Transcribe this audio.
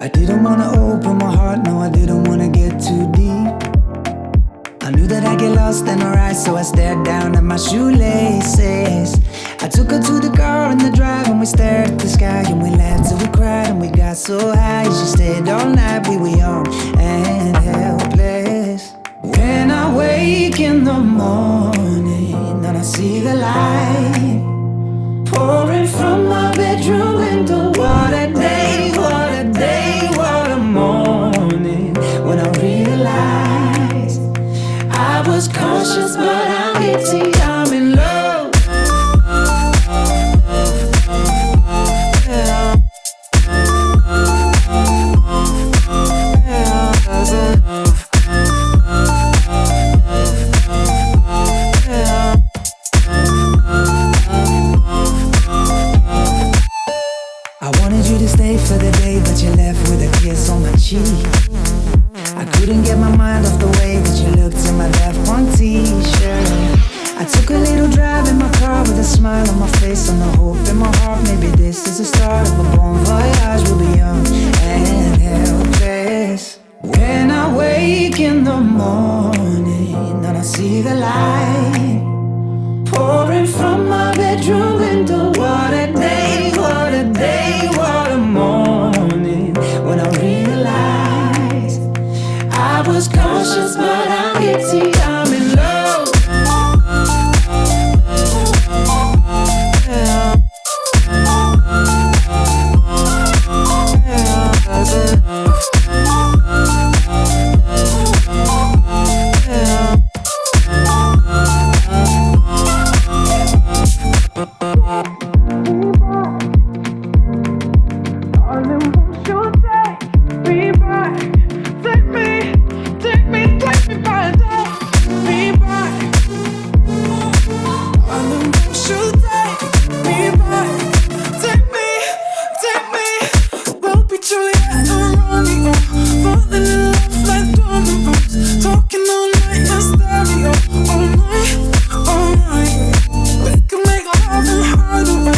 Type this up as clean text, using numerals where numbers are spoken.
I didn't wanna open my heart, no, I didn't wanna get too deep. I knew that I'd get lost in her eyes, so I stared down at my shoelaces. I took her to the car in the drive and we stared at the sky and we laughed till we cried and we got so high. She stayed all night, we were young and helpless. When I wake in the morning and I see the light pouring from my bedroom window, what a day, what a day, what a morning. When I realized I was conscious but I'm guilty, I'm in love. For the day, but you left with a kiss on my cheek. I couldn't get my mind off the way that you looked in my Daft Punk t-shirt. I took a little drive in my car with a smile on my face and a hope in my heart. Maybe this is the start of a bon voyage. We'll be young and helpless. When I wake in the morning and I see the light pouring from my bedroom window, what a day, what a day, what a morning. When I realized I was conscious but I'm guilty, I'm in love. We can make love and hide away.